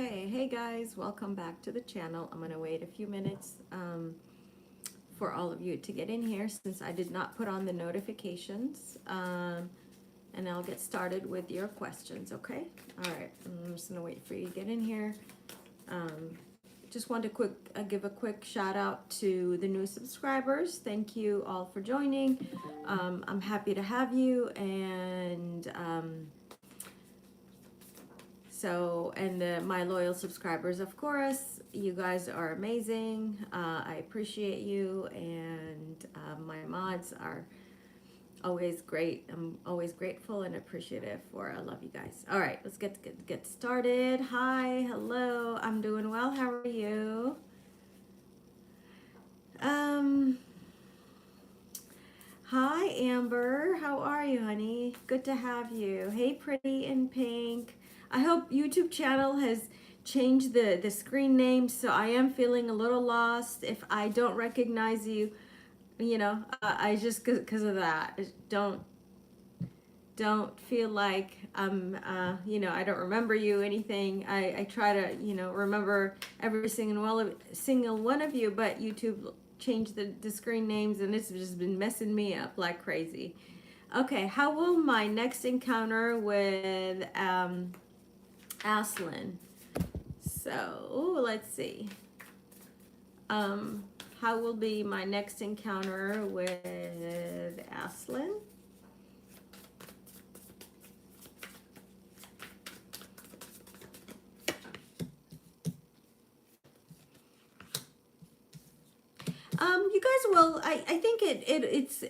Okay, hey guys, welcome back to the channel. I'm gonna wait a few minutes for all of you to get in here since I did not put on the notifications. And I'll get started with your questions, okay? All right, I'm just gonna wait for you to get in here. Um, just want to give a quick shout out to the new subscribers. Thank you all for joining. I'm happy to have you, and my loyal subscribers, of course, you guys are amazing. I appreciate you, and my mods are always great. I'm always grateful and appreciative for. I love you guys. All right, let's get started. Hi, hello. I'm doing well. How are you? Um, Hi, Amber. How are you, honey? Good to have you. Hey, pretty in pink. I hope YouTube channel has changed the screen name, so I am feeling a little lost. If I don't recognize you, I just because of that don't feel like I don't remember you anything. I try to remember every single one of you, but YouTube changed the screen names and it's just been messing me up like crazy. Okay, how will my next encounter with Aslan? So let's see. um how will be my next encounter with Aslan? You guys will. I think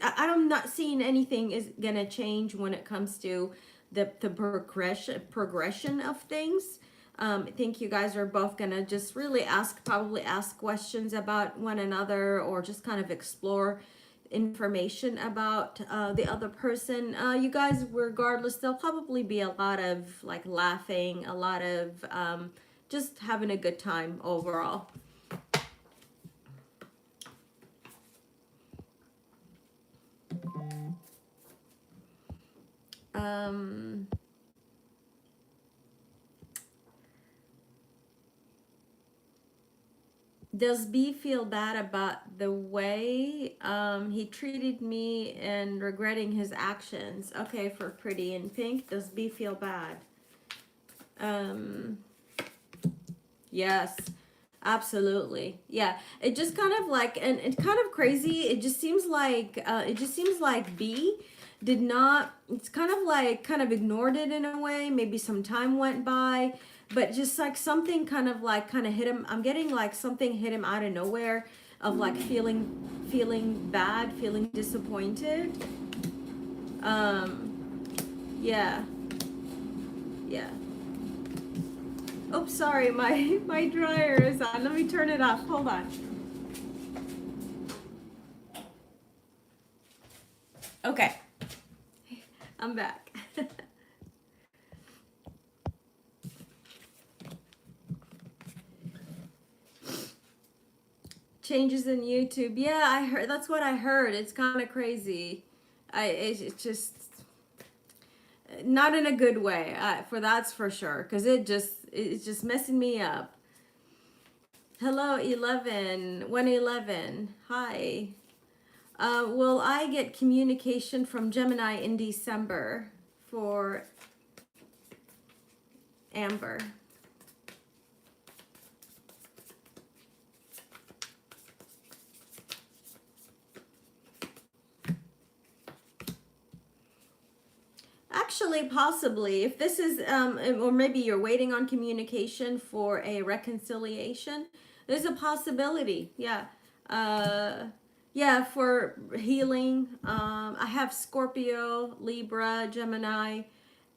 I'm not seeing anything is gonna change when it comes to the progression of things. I think you guys are both gonna just really probably ask questions about one another, or just kind of explore information about the other person. You guys, regardless, there'll probably be a lot of like laughing, a lot of just having a good time overall. Um, does B feel bad about the way he treated me and regretting his actions? Okay, for pretty in pink, does B feel bad? Um, yes, absolutely. Yeah, it just kind of like, and it's kind of crazy. It just seems like B did not, it's kind of ignored it in a way. Maybe some time went by, but just like something kind of hit him. I'm getting like something hit him out of nowhere, of like feeling bad, feeling disappointed. Yeah, yeah. Oops, sorry, my dryer is on. Let me turn it off. Hold on. Okay, I'm back. Changes in YouTube. Yeah, I heard. That's what I heard. It's kind of crazy. It's just not in a good way. For that's for sure. Cause it's just messing me up. Hello, 111. Hi. Will I get communication from Gemini in December for Amber? Actually, possibly. If this is, or maybe you're waiting on communication for a reconciliation, there's a possibility. Yeah. Uh, yeah, for healing. I have Scorpio, Libra, Gemini,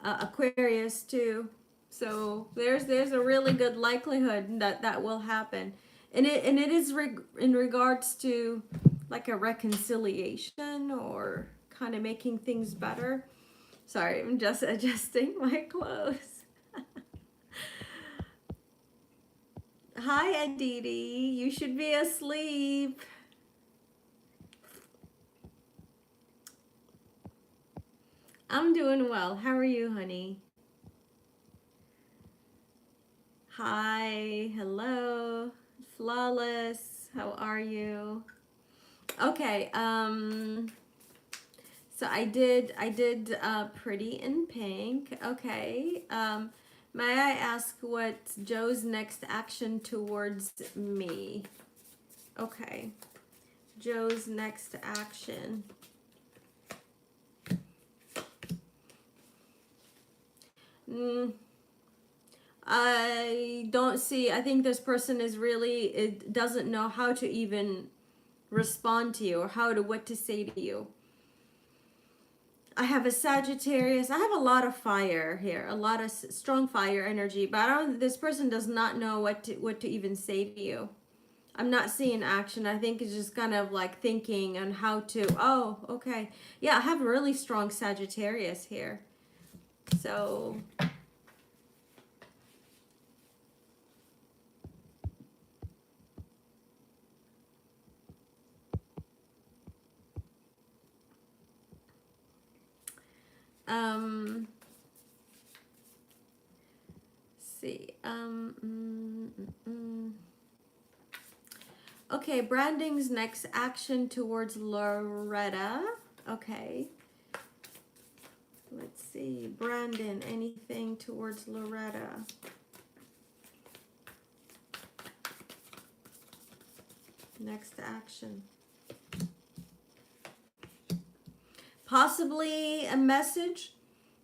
Aquarius too. So there's a really good likelihood that that will happen, and it is in regards to like a reconciliation or kind of making things better. Sorry, I'm just adjusting my clothes. Hi, Aditi. You should be asleep. I'm doing well. How are you, honey? Hi, hello, Flawless. How are you? Okay, so I did Pretty in Pink. Okay. May I ask what's Joe's next action towards me? Okay. Joe's next action. Mm, I don't see. I think this person is really, it doesn't know how to even respond to you or what to say to you. I have a Sagittarius. I have a lot of fire here, a lot of strong fire energy, but I don't. This person does not know what to even say to you. I'm not seeing action. I think it's just kind of like thinking on how to. Oh, okay, yeah. I have a really strong Sagittarius here, so. Um, see. Okay, Branding's next action towards Loretta. Okay. Let's see. Brandon, anything towards Loretta? Next action. Possibly a message,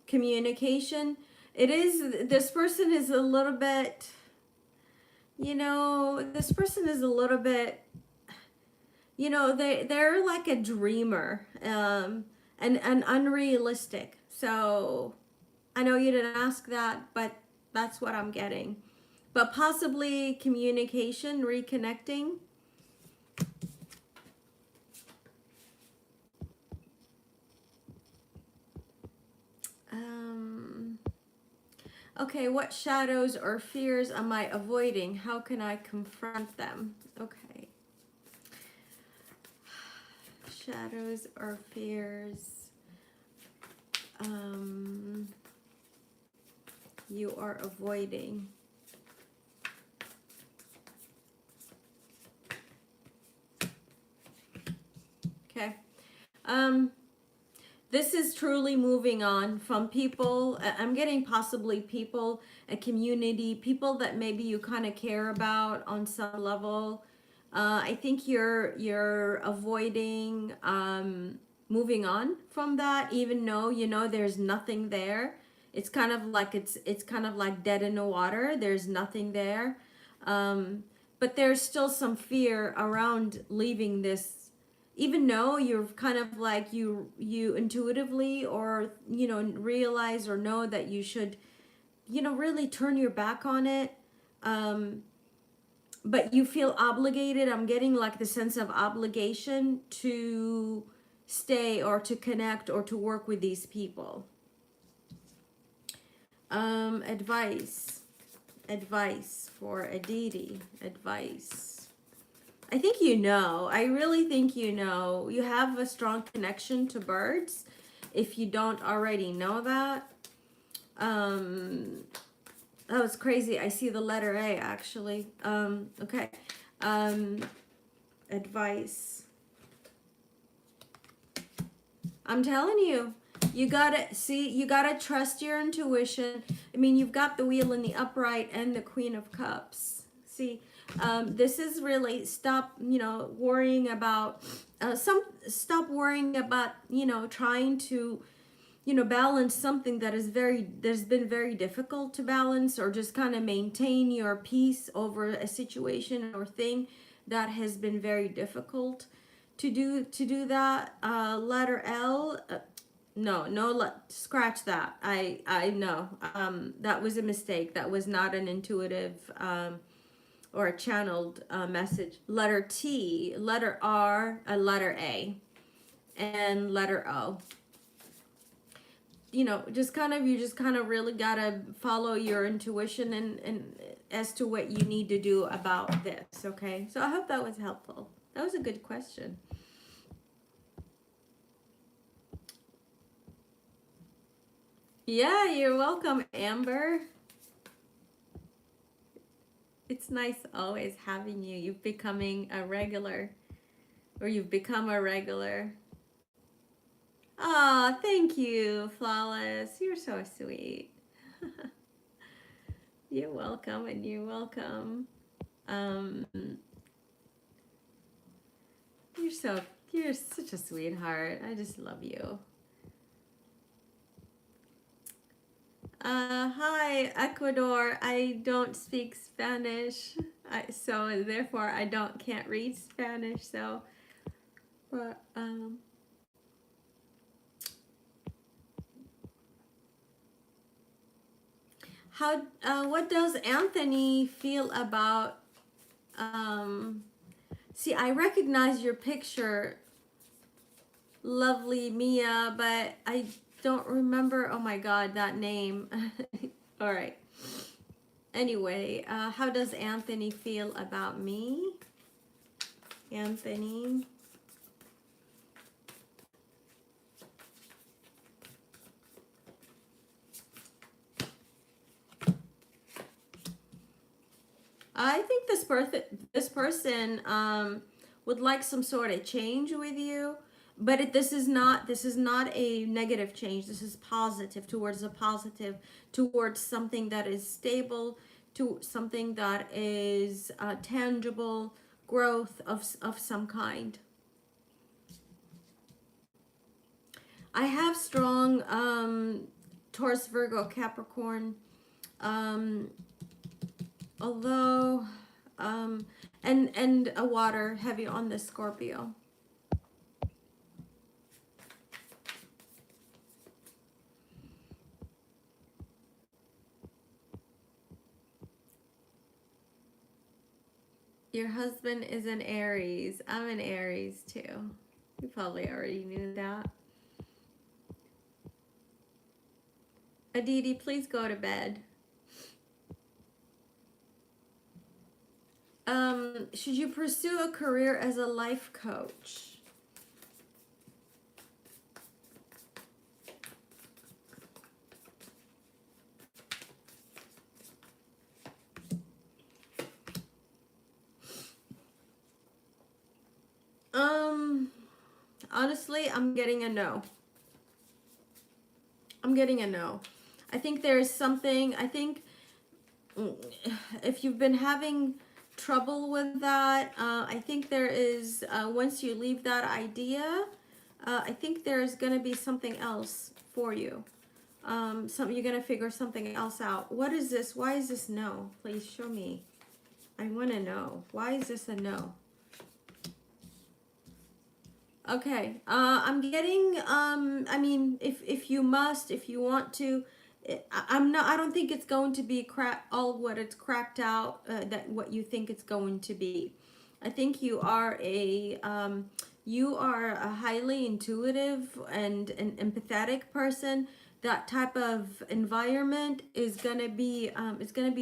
communication. It is, this person is a little bit, this person is a little bit, they're like a dreamer, and unrealistic. So I know you didn't ask that, but that's what I'm getting. But possibly communication, reconnecting. Okay, what shadows or fears am I avoiding? How can I confront them? Okay. Shadows or fears you are avoiding. Okay. This is truly moving on from people. I'm getting possibly people, a community, people that maybe you kind of care about on some level. I think you're avoiding moving on from that, even though there's nothing there. It's kind of like it's kind of like dead in the water. There's nothing there, but there's still some fear around leaving this, even though you're kind of like you intuitively or realize or know that you should really turn your back on it, but you feel obligated. I'm getting like the sense of obligation to stay or to connect or to work with these people. Advice for Aditi. Advice. I think I really think you have a strong connection to birds, if you don't already know that. That was crazy. I see the letter A actually. Okay. Advice. I'm telling you, you gotta trust your intuition. I mean, you've got the Wheel in the upright and the Queen of Cups. See, this is really stop worrying about stop worrying about trying to balance something that's been very difficult to balance, or just kind of maintain your peace over a situation or thing that has been very difficult to do that. Letter L. No, scratch that. I know. That was a mistake. That was not an intuitive or a channeled message. Letter T, letter R, a letter A, and letter O. You just kind of really gotta follow your intuition and as to what you need to do about this. Okay, so I hope that was helpful. That was a good question. Yeah, you're welcome, Amber. It's nice always having you. You've becoming a regular, or you've become a regular. Oh, thank you, Flawless. You're so sweet. You're welcome, and you're welcome. Um, you're such a sweetheart. I just love you. Hi, Ecuador. I don't speak Spanish, so therefore I can't read Spanish. So, but how? What does Anthony feel about? See, I recognize your picture, lovely Mia, but I don't remember. Oh my God, that name. All right. Anyway, how does Anthony feel about me? Anthony. I think this person would like some sort of change with you, but this is not a negative change. This is positive, towards a positive, towards something that is stable, to something that is tangible, growth of some kind. I have strong Taurus, Virgo, Capricorn. Although and a water heavy on the Scorpio. Your husband is an Aries. I'm an Aries too. You probably already knew that. Aditi, please go to bed. Should you pursue a career as a life coach? Honestly, I'm getting a no. I'm getting a no. I think there's something, if you've been having trouble with that, I think there is, once you leave that idea, I think there's going to be something else for you. You're going to figure something else out. What is this? Why is this no? Please show me. I want to know. Why is this a no? Okay. I'm getting, I mean, if you want to, I don't think it's going to be all what it's cracked out, that what you think it's going to be. I think you are a highly intuitive and an empathetic person. That type of environment is gonna be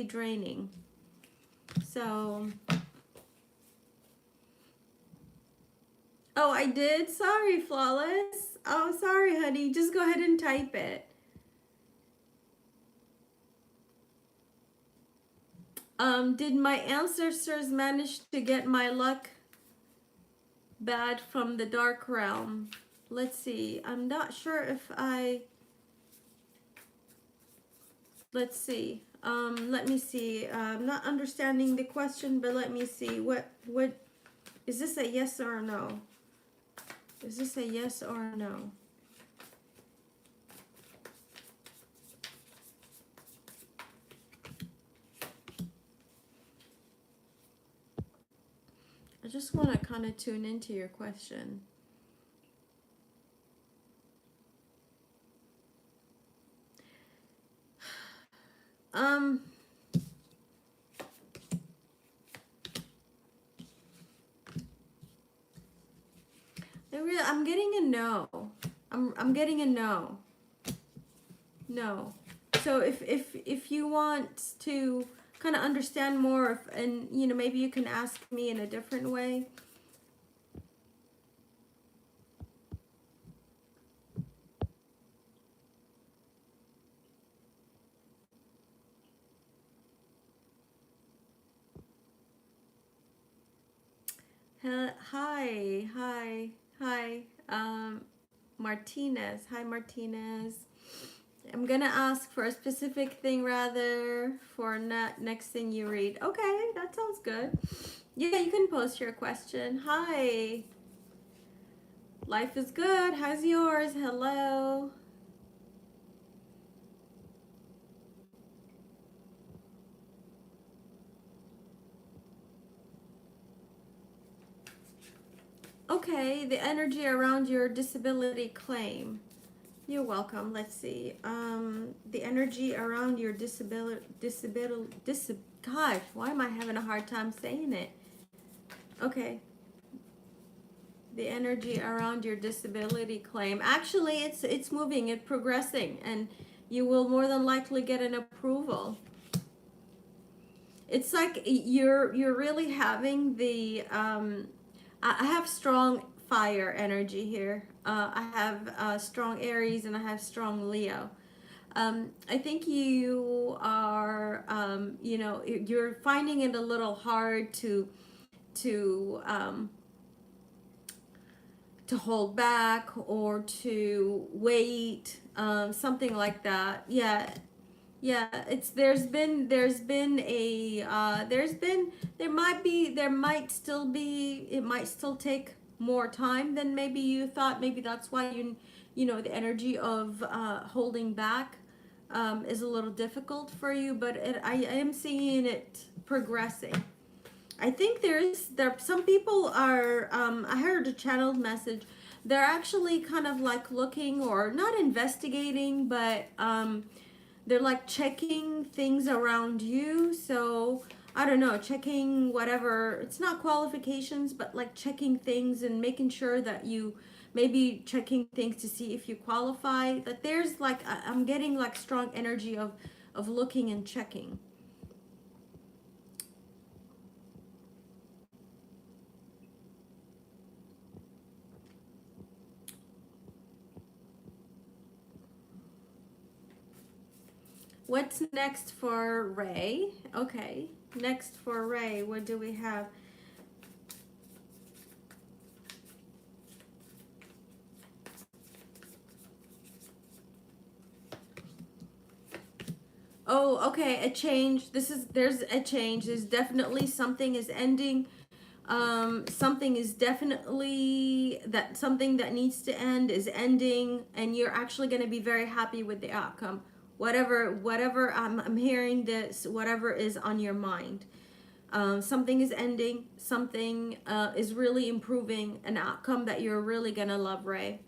draining. So, oh, I did. Sorry, Flawless. Oh, sorry, honey. Just go ahead and type it. Did my ancestors manage to get my luck bad from the dark realm? Let's see. I'm not sure if let's see. Let me see. I'm not understanding the question, but let me see. What is this, a yes or a no? Is this a yes or a no? I just want to kind of tune into your question. I'm getting a no. I'm getting a no. No. So if you want to kind of understand more, and maybe you can ask me in a different way. Hi. Martinez. Hi, Martinez. I'm gonna ask for a specific thing rather for next thing you read. Okay, that sounds good. Yeah, you can post your question. Hi. Life is good. How's yours? Hello. Okay, the energy around your disability claim. You're welcome. Let's see. The energy around your gosh, why am I having a hard time saying it? Okay. The energy around your disability claim. Actually, it's moving, it's progressing, and you will more than likely get an approval. It's like you're really having the I have strong fire energy here. I have strong Aries and I have strong Leo. I think you are, you're finding it a little hard to um, to hold back or to wait, something like that. Yeah, yeah. It's there might still be, it might still take more time than maybe you thought. Maybe that's why the energy of holding back is a little difficult for you, but I am seeing it progressing. I think there some people are, I heard a channeled message. They're actually kind of like looking, or not investigating, but they're like checking things around you. So I don't know, checking whatever. It's not qualifications, but like checking things and making sure that you, maybe checking things to see if you qualify. That there's like I'm getting like strong energy of looking and checking. What's next for Ray? Okay, next for Ray, what do we have? Oh, okay, a change. There's a change. There's definitely something is ending. Something is definitely that something that needs to end is ending, and you're actually going to be very happy with the outcome. Whatever I'm hearing this, whatever is on your mind. Something is ending, something is really improving, an outcome that you're really gonna love, Ray.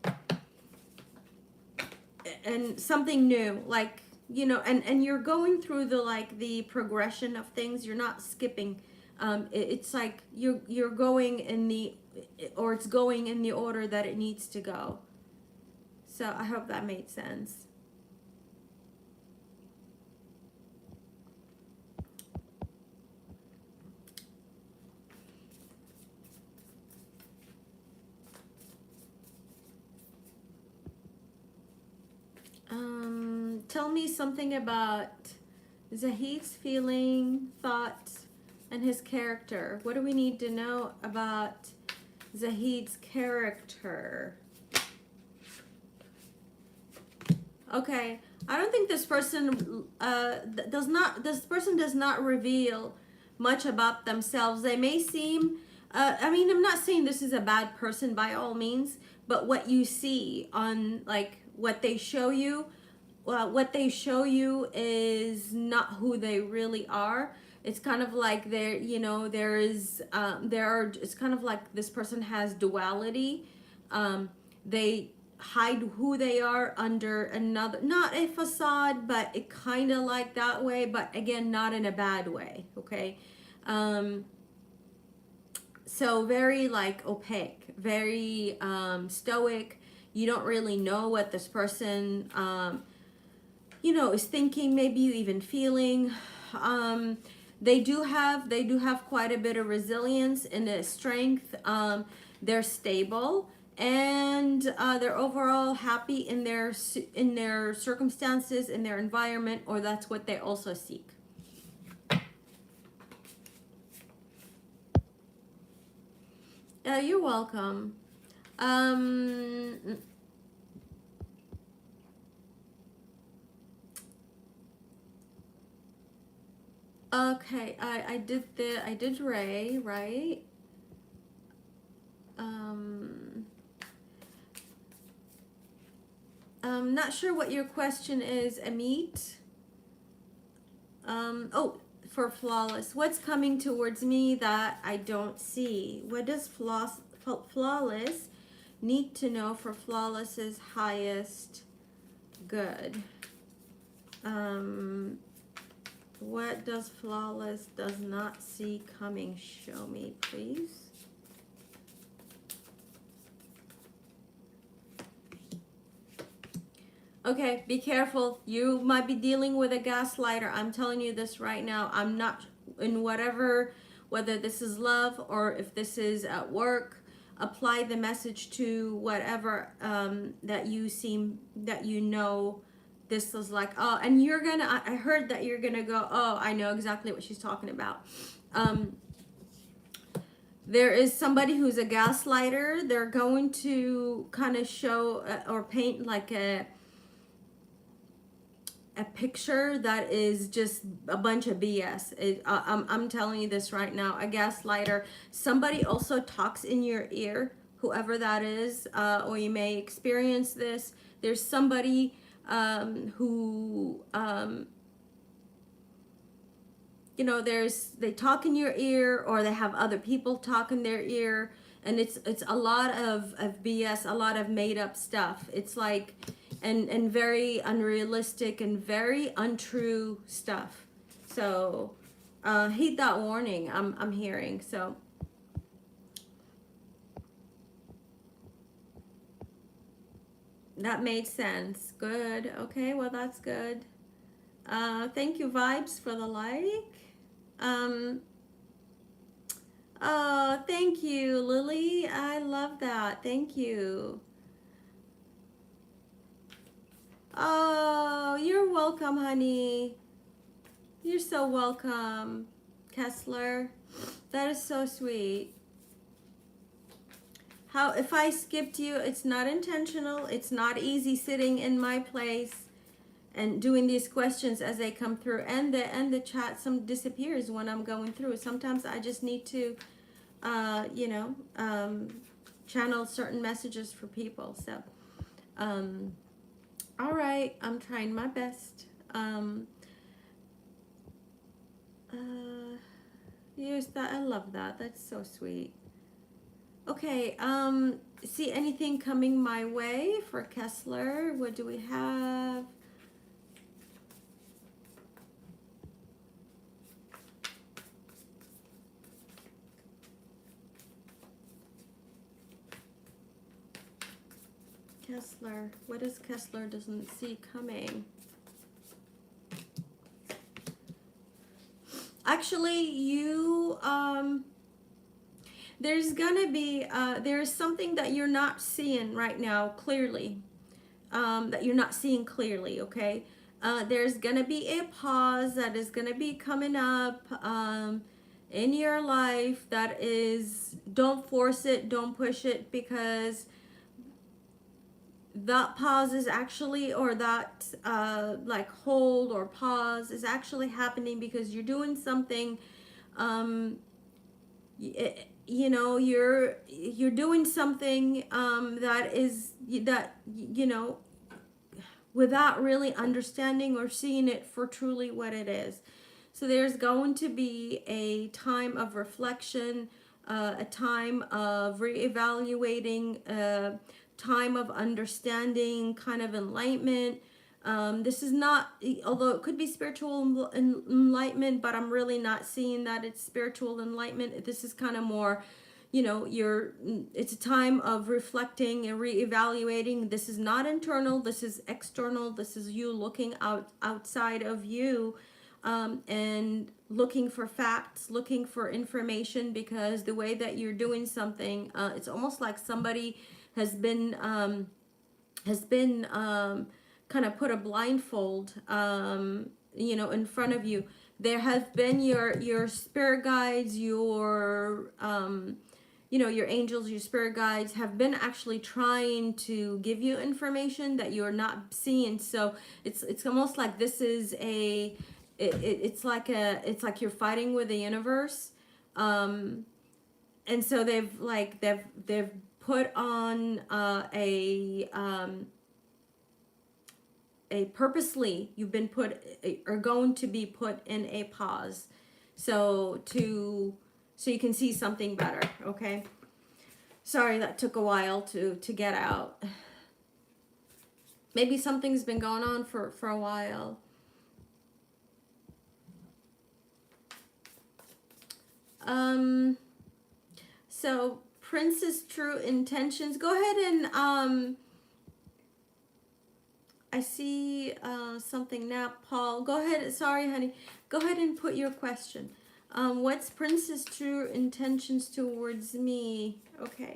And something new, like, and you're going through the progression of things. You're not skipping. It's like you're going in the, or it's going in the order that it needs to go. So I hope that made sense. Tell me something about Zahid's feeling, thoughts, and his character. What do we need to know about Zahid's character? Okay, I don't think this person does not reveal much about themselves. They may seem, I mean, I'm not saying this is a bad person by all means, but what you see on, like, what they show you, what they show you is not who they really are. It's kind of like it's kind of like this person has duality. They hide who they are under another, not a facade, but it kind of like that way, but again, not in a bad way. Okay. So very like opaque, very stoic. You don't really know what this person is thinking, maybe even feeling. They do have quite a bit of resilience and a strength. They're stable, and they're overall happy in their circumstances, in their environment, or that's what they also seek. You're welcome. Um, okay, I did Ray, right? Um, I'm not sure what your question is, Amit. Oh, for flawless. What's coming towards me that I don't see? What does flawless need to know for flawless's highest good? Um, what does flawless does not see coming? Show me, please. Okay, be careful. You might be dealing with a gaslighter. I'm telling you this right now. I'm not in whatever, whether this is love or if this is at work. Apply the message to whatever that you seem that you know. This is like, oh, and you're gonna. I heard that you're gonna go. Oh, I know exactly what she's talking about. There is somebody who's a gaslighter. They're going to kind of show or paint like a picture that is just a bunch of BS. I'm telling you this right now. A gaslighter. Somebody also talks in your ear, whoever that is, or you may experience this. There's somebody who, you know, they talk in your ear, or they have other people talk in their ear, and it's a lot of BS, a lot of made up stuff. It's like and very unrealistic and very untrue stuff. So heed that warning. I'm hearing. So that made sense. Good. Okay, well that's good. Thank you, Vibes, for the like. Um, oh, thank you, Lily. I love that. Thank you. Oh, you're welcome, honey. You're so welcome, Kessler. That is so sweet. How if I skipped you, it's not intentional. It's not easy sitting in my place and doing these questions as they come through, and the chat some disappears when I'm going through. Sometimes I just need to you know, channel certain messages for people. So all right, I'm trying my best. Use that. I love that. That's so sweet. Okay, see anything coming my way for Kessler? What do we have? Kessler. What does Kessler doesn't see coming? Actually, you there's gonna be there's something that you're not seeing right now clearly, that you're not seeing clearly. Okay, there's gonna be a pause that is gonna be coming up in your life. That is, don't force it, don't push it, because that pause is actually, or that like hold or pause is actually happening because you're doing something. You know, you're doing something that is that, you know, without really understanding or seeing it for truly what it is. So there's going to be a time of reflection, a time of reevaluating, time of understanding, kind of enlightenment. This is not, although it could be spiritual enlightenment, but I'm really not seeing that it's spiritual enlightenment. This is kind of more, you know, it's a time of reflecting and reevaluating. This is not internal, this is external. This is you looking outside of you, and looking for facts, looking for information, because the way that you're doing something, it's almost like somebody has been kind of put a blindfold, you know, in front of you. There have been your spirit guides, you know, your angels, your spirit guides have been actually trying to give you information that you're not seeing. So it's almost like this is it's like you're fighting with the universe. And so they've put on a purposely, you've been put, are going to be put in a pause, so you can see something better. Okay, sorry that took a while to get out. Maybe something's been going on for a while. So Prince's true intentions, go ahead and I see something now, Paul. Go ahead. Sorry, honey. Go ahead and put your question. What's Prince's true intentions towards me? Okay.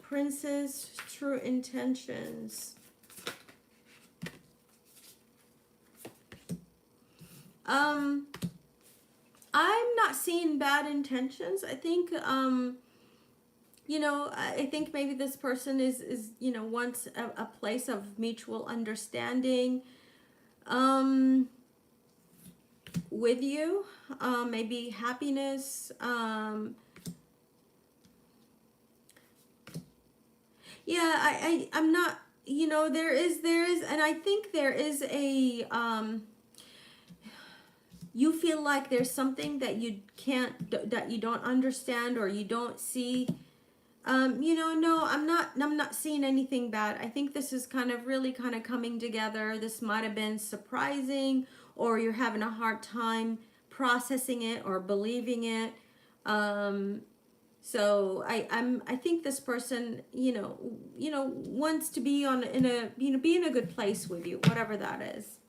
Prince's true intentions. I'm not seeing bad intentions. I think you know, I think maybe this person is you know, wants a place of mutual understanding with you, maybe happiness. Yeah, I'm not, you know, there is, and I think there is a you feel like there's something that you can't, that you don't understand or you don't see. You know, no, I'm not seeing anything bad. I think this is kind of really kind of coming together. This might have been surprising, or you're having a hard time processing it or believing it. So I think this person, you know, wants to be in a, you know, be in a good place with you, whatever that is.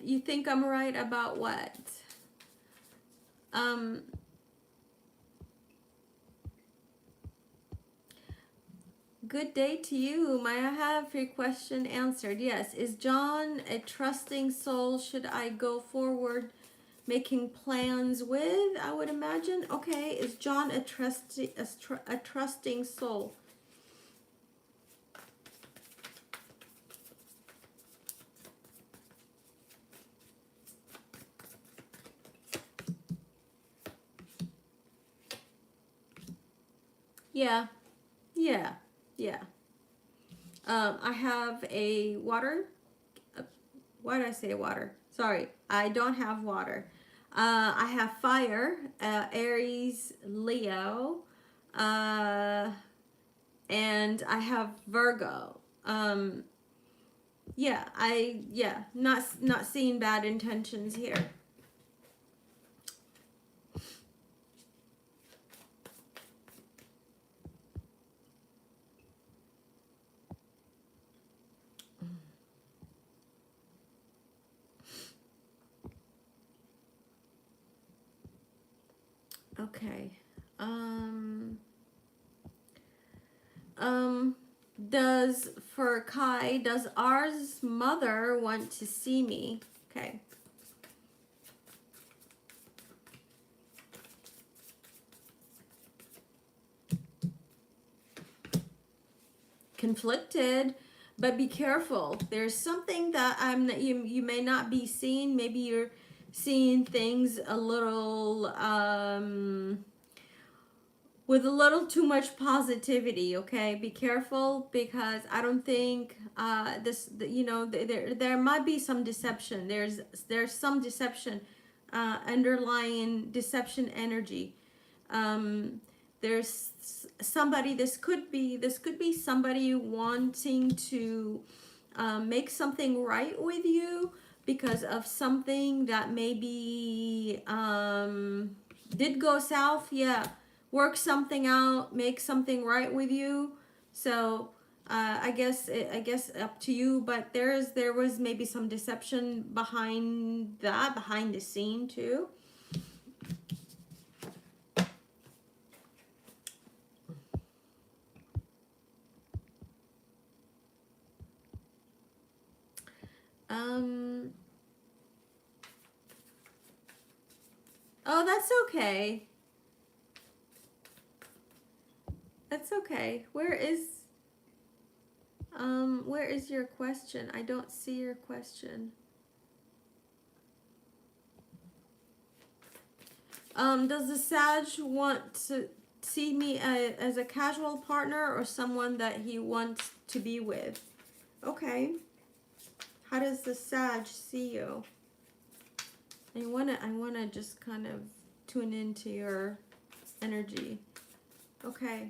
You think I'm right about what? Good day to you. May I have your question answered? Yes. Is John a trusting soul? Should I go forward making plans with? I would imagine. Okay. Is John a trusting soul? Yeah. Yeah. Yeah. I have a water. Why did I say water? Sorry, I don't have water. I have fire, Aries, Leo, and I have Virgo. Yeah, not seeing bad intentions here. Okay. Does for Kai, does R's mother want to see me? Okay. Conflicted, but be careful. There's something that you may not be seeing. Maybe you're seeing things a little with a little too much positivity. Okay, be careful, because I don't think you know, there might be some deception. There's some deception, underlying deception energy. There's somebody, this could be somebody wanting to make something right with you because of something that maybe did go south. Yeah, work something out, make something right with you. So I guess up to you, but there was maybe some deception behind that, behind the scene too. Um, oh, that's okay. That's okay. Where is your question? I don't see your question. Does the Sag want to see me as a casual partner or someone that he wants to be with? Okay. How does the Sag see you? I wanna just kind of tune into your energy. Okay.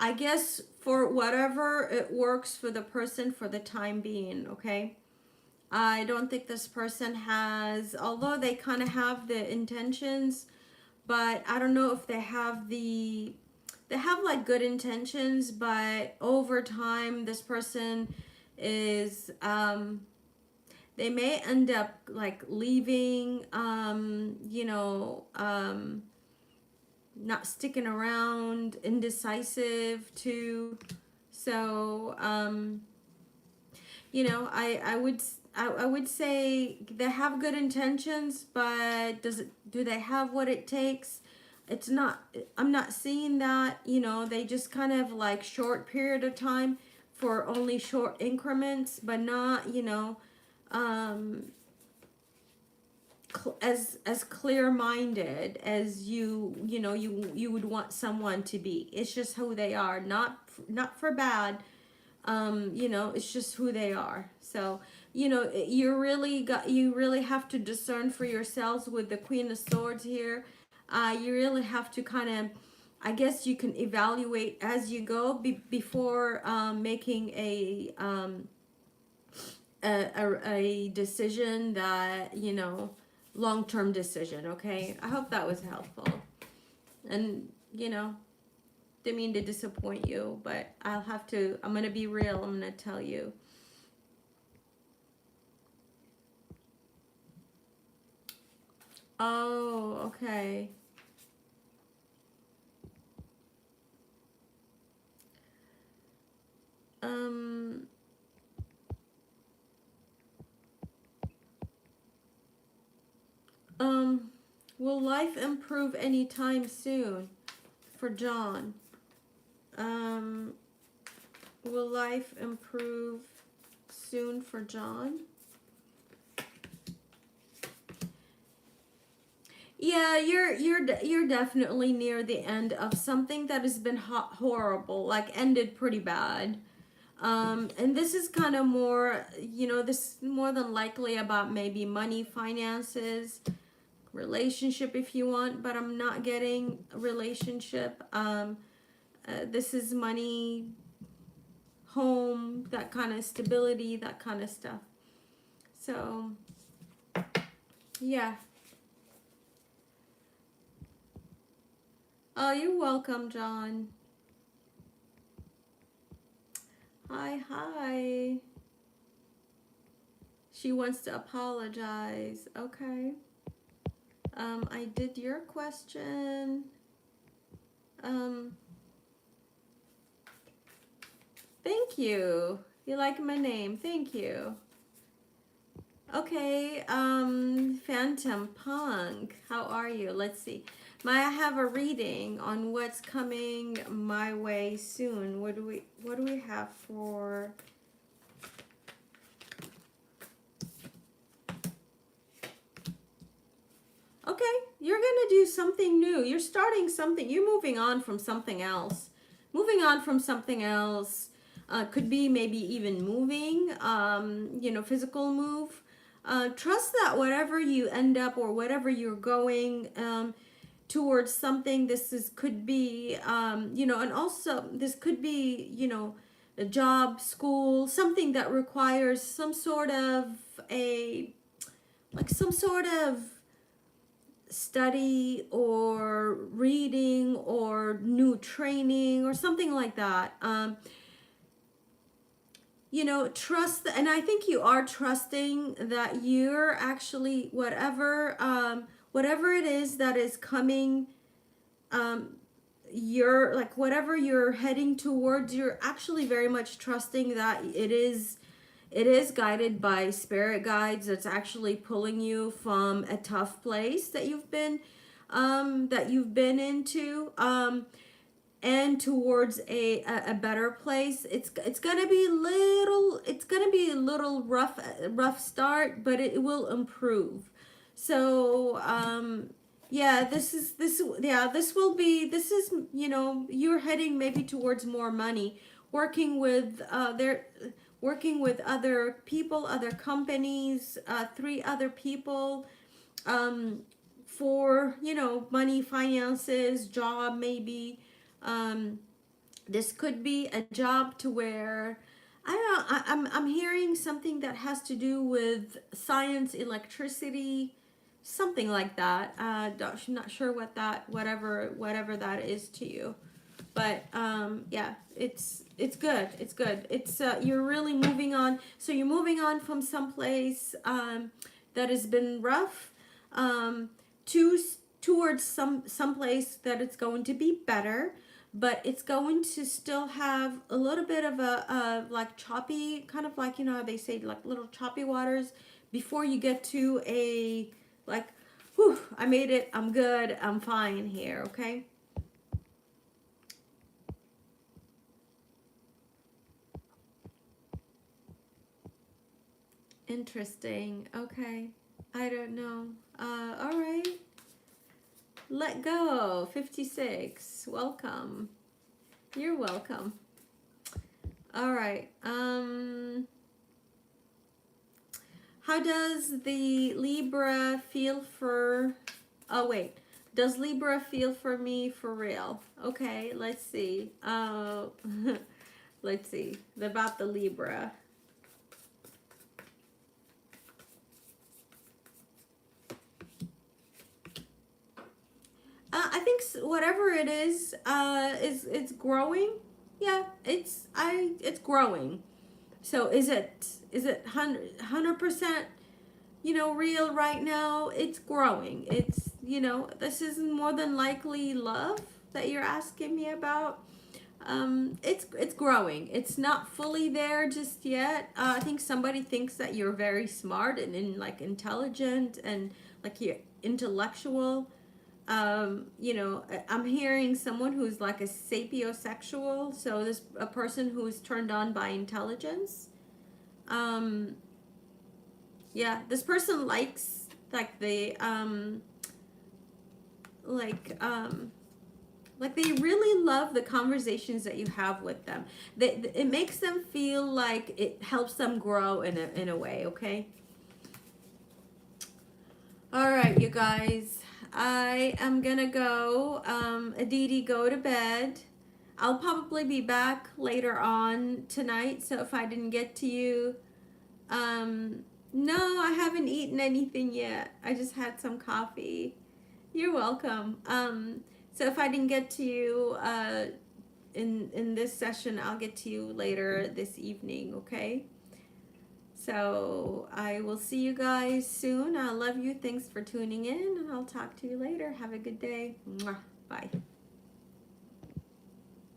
I guess for whatever it works for the person for the time being, okay? I don't think this person has, although they kind of have the intentions, but I don't know if they have they have like good intentions, but over time, this person is, they may end up like leaving, not sticking around, indecisive too. So, I would say they have good intentions, but do they have what it takes? It's not, I'm not seeing that, they just kind of like short period of time for only short increments, but not, um, as clear minded as you would want someone to be. It's just who they are, not for bad. It's just who they are. So you really have to discern for yourselves with the Queen of Swords here. You really have to kind of, I guess you can evaluate as you go before making a decision that long-term decision. Okay, I hope that was helpful. And didn't mean to disappoint you, but I'm gonna be real. I'm gonna tell you. Oh, okay. um um will life improve anytime soon for John? um will life improve soon for John? Yeah, you're definitely near the end of something that has been horrible, like ended pretty bad. And this is kind of more, this is more than likely about maybe money, finances, relationship if you want, but I'm not getting a relationship. This is money, home, that kind of stability, that kind of stuff. So, yeah. Oh, you're welcome, John. Hi, hi. She wants to apologize. Okay. I did your question. Thank you. You like my name. Thank you. Okay, Phantom Punk, how are you? Let's see. May I have a reading on what's coming my way soon? What do we have for Okay, you're gonna do something new. You're starting something. You're moving on from something else. Moving on from something else. Could be maybe even moving, physical move. Trust that whatever you end up or whatever you're going towards something, could be, and also this could be, a job, school, something that requires some sort of some sort of study or reading or new training or something like that. you know, trust, and I think you are trusting that you're actually whatever it is that is coming, um, you're like whatever you're heading towards, you're actually very much trusting that it is guided by spirit guides that's actually pulling you from a tough place that you've been into, and towards a better place. It's gonna be a little rough start, but it will improve. So yeah, this is, you know, you're heading maybe towards more money, working with working with other people, other companies, three other people, um, for, you know, money, finances, job, maybe. Um, this could be a job to where I don't know. I'm hearing something that has to do with science, electricity, something like that. I'm not sure what that whatever that is to you, but yeah, it's good. It's good. It's you're really moving on. So you're moving on from someplace that has been rough, um, to towards someplace that it's going to be better, but it's going to still have a little bit of a like choppy, kind of like, you know how they say like little choppy waters before you get to a like, whew, I made it, I'm good, I'm fine here. Okay. Interesting. Okay. I don't know. All right. Let go. 56. Welcome. You're welcome. All right. How does the Libra feel for? Oh wait. Does Libra feel for me for real? Okay. Let's see. Let's see about the Libra. I think whatever it is it's growing. Yeah, it's growing. So is it 100%, you know, real right now? It's growing. It's, you know, this is more than likely love that you're asking me about. It's growing. It's not fully there just yet. I think somebody thinks that you're very smart and like intelligent and like you're intellectual. You know, I'm hearing someone who's like a sapiosexual, so this a person who's turned on by intelligence. Um, yeah, this person likes like like like they really love the conversations that you have with them. It makes them feel like it helps them grow in a way. Okay. All right, you guys. I am gonna go. Aditi, go to bed. I'll probably be back later on tonight. So if I didn't get to you, no, I haven't eaten anything yet. I just had some coffee. You're welcome. So if I didn't get to you, in this session, I'll get to you later this evening. Okay. So I will see you guys soon. I love you. Thanks for tuning in, and I'll talk to you later. Have a good day. Mwah. Bye.